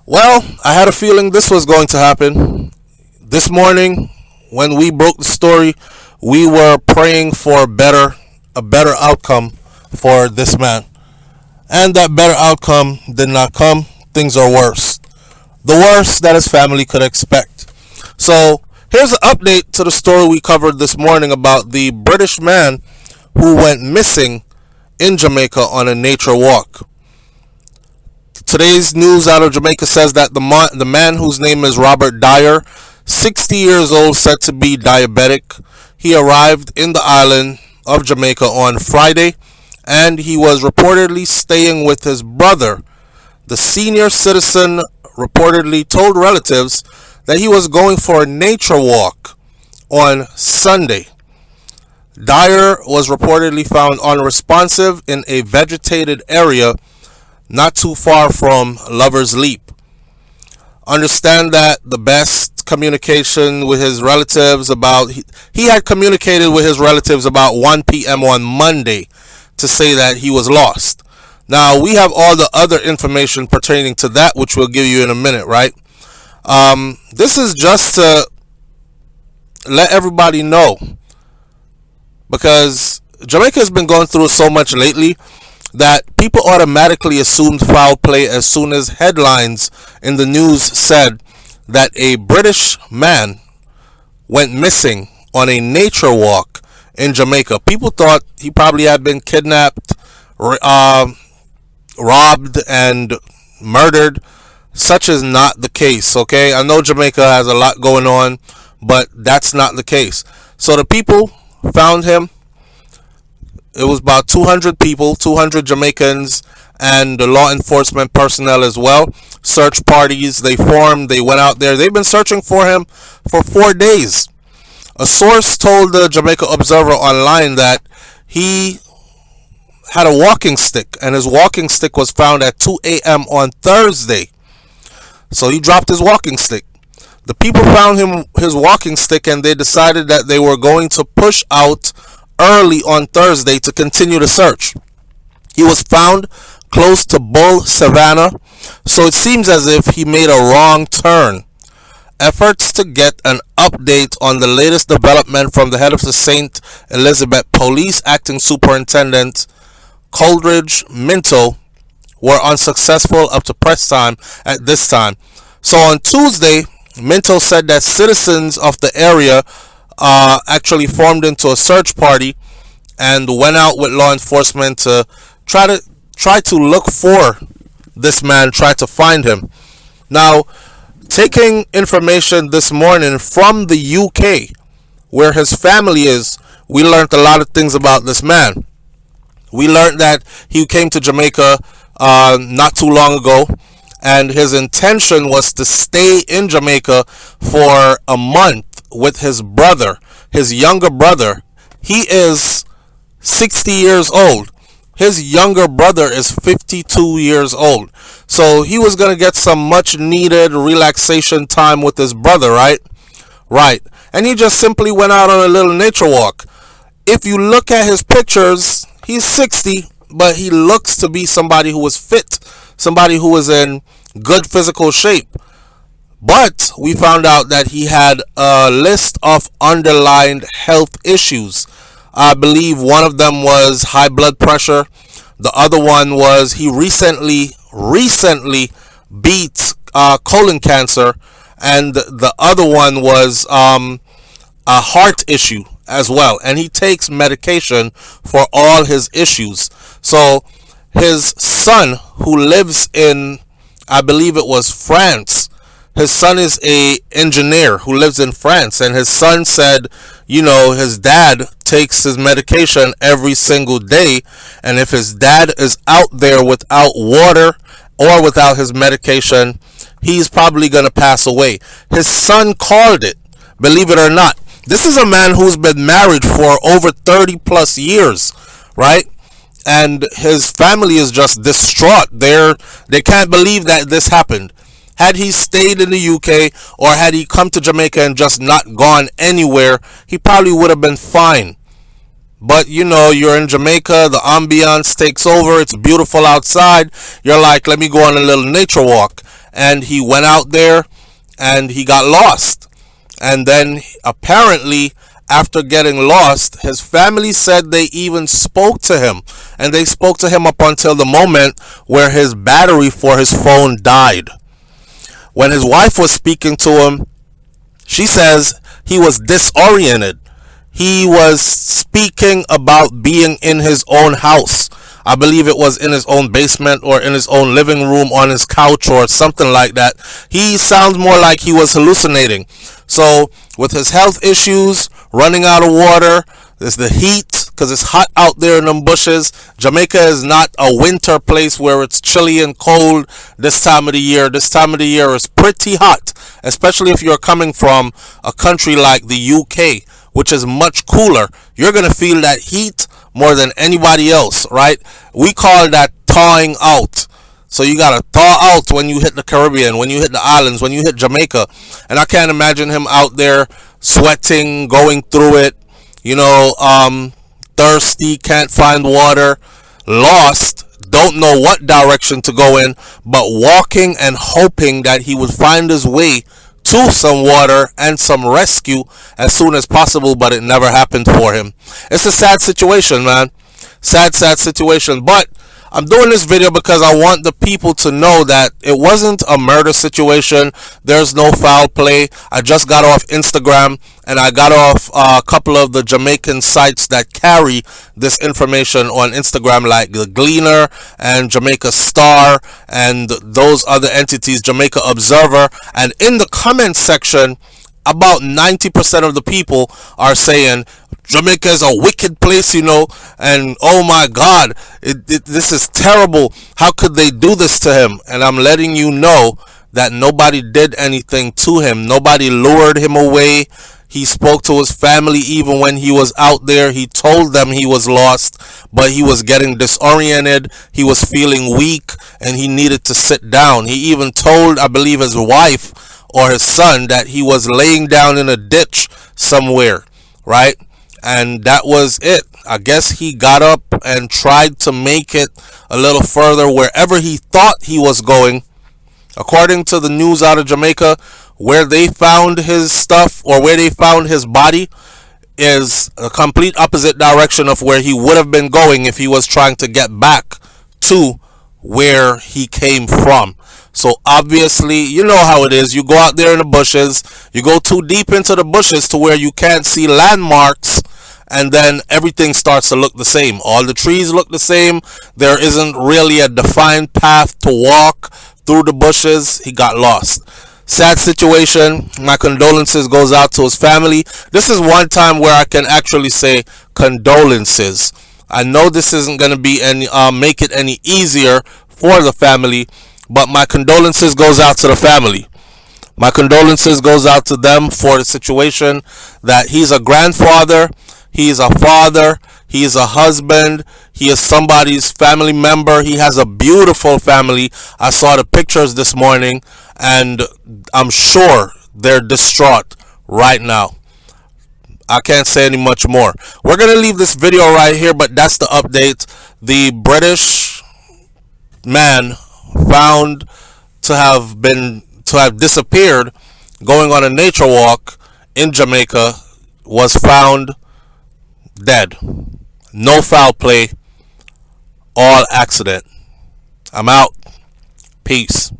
Well, I had a feeling this was going to happen. This morning, when we broke the story, we were praying for a better outcome for this man. And that better outcome did not come. Things are worse. The worst that his family could expect. So, here's an update to the story we covered this morning about the British man who went missing in Jamaica on a nature walk. Today's news out of Jamaica says that the man whose name is Robert Dyer, 60 years old, said to be diabetic. He arrived in the island of Jamaica on Friday, and he was reportedly staying with his brother. The senior citizen reportedly told relatives that he was going for a nature walk on Sunday. Dyer was reportedly found unresponsive in a vegetated area not too far from Lover's Leap. Understand that the best communication with his relatives about he had communicated with his relatives about 1 p.m. on Monday to say that he was lost. Now we have all the other information pertaining to that, which we'll give you in a minute, right? This is just to let everybody know because Jamaica has been going through so much lately that people automatically assumed foul play as soon as headlines in the news said that a British man went missing on a nature walk in Jamaica. People thought he probably had been kidnapped, robbed, and murdered. Such is not the case, okay? I know Jamaica has a lot going on, but that's not the case. So the people found him. It was about 200 people, 200 Jamaicans, and the law enforcement personnel as well. Search parties, they formed, they went out there. They've been searching for him for 4 days. A source told the Jamaica Observer online that he had a walking stick, and his walking stick was found at 2 a.m. on Thursday. So he dropped his walking stick. The people found his walking stick, and they decided that they were going to push out early on Thursday to continue the search. He was found close to Bull Savannah, so it seems as if he made a wrong turn. Efforts to get an update on the latest development from the head of the St. Elizabeth Police Acting Superintendent Coleridge Minto were unsuccessful up to press time at this time. So on Tuesday, Minto said that citizens of the area actually formed into a search party and went out with law enforcement to try to look for this man, try to find him. Now, taking information this morning from the UK, where his family is, we learned a lot of things about this man. We learned that he came to Jamaica not too long ago, and his intention was to stay in Jamaica for a month with his brother, his younger brother. He is 60 years old. His younger brother is 52 years old. So he was going to get some much needed relaxation time with his brother, right? Right. And he just simply went out on a little nature walk. If you look at his pictures, he's 60, but he looks to be somebody who is fit, somebody who is in good physical shape. But we found out that he had a list of underlying health issues. I believe one of them was high blood pressure. The other one was he recently beat colon cancer. And the other one was a heart issue as well. And he takes medication for all his issues. So his son, who lives in, I believe it was France, his son is a engineer who lives in France, and his son said, his dad takes his medication every single day, and if his dad is out there without water or without his medication, he's probably going to pass away. His son called it, believe it or not. This is a man who's been married for over 30 plus years, right? And his family is just distraught. They can't believe that this happened. Had he stayed in the UK or had he come to Jamaica and just not gone anywhere, he probably would have been fine. But you're in Jamaica, the ambiance takes over, it's beautiful outside. You're like, let me go on a little nature walk. and he went out there and he got lost. And then apparently, after getting lost, his family said they even spoke to him. And they spoke to him up until the moment where his battery for his phone died. When his wife was speaking to him, she says he was disoriented. He was speaking about being in his own house. I believe it was in his own basement or in his own living room on his couch or something like that. He sounds more like he was hallucinating. So with his health issues, running out of water, there's the heat because it's hot out there in them bushes. Jamaica is not a winter place where it's chilly and cold this time of the year. This time of the year is pretty hot, especially if you're coming from a country like the UK, which is much cooler. You're going to feel that heat more than anybody else, right? We call that thawing out. So you got to thaw out when you hit the Caribbean, when you hit the islands, when you hit Jamaica. And I can't imagine him out there sweating, going through it, thirsty, can't find water, lost, don't know what direction to go in, but walking and hoping that he would find his way to some water and some rescue as soon as possible, but it never happened for him. It's a sad situation, man. Sad situation. But I'm doing this video because I want the people to know that it wasn't a murder situation. There's no foul play. I just got off Instagram and I got off a couple of the Jamaican sites that carry this information on Instagram, like the Gleaner and Jamaica Star and those other entities, Jamaica Observer. And in the comment section, about 90% of the people are saying Jamaica is a wicked place, and oh my God, this is terrible. How could they do this to him? And I'm letting you know that nobody did anything to him. Nobody lured him away. He spoke to his family even when he was out there. He told them he was lost, but he was getting disoriented. He was feeling weak and he needed to sit down. He even told, I believe, his wife or his son that he was laying down in a ditch somewhere, right? And that was it. I guess he got up and tried to make it a little further wherever he thought he was going. According to the news out of Jamaica, where they found his stuff or where they found his body is a complete opposite direction of where he would have been going if he was trying to get back to where he came from. So obviously, you know how it is. You go out there in the bushes, you go too deep into the bushes to where you can't see landmarks, and then everything starts to look the same. All the trees look the same. There isn't really a defined path to walk through the bushes. He got lost. Sad situation. My condolences goes out to his family. This is one time where I can actually say condolences. I know this isn't going to be any make it any easier for the family, but my condolences goes out to the family. My condolences goes out to them for the situation that he's a grandfather, he's a father, he is a husband, he is somebody's family member. He has a beautiful family. I saw the pictures this morning and I'm sure they're distraught right now. I can't say any much more. We're going to leave this video right here, but that's the update. The British man found to have disappeared going on a nature walk in Jamaica was found dead. No foul play, all accident. I'm out. Peace.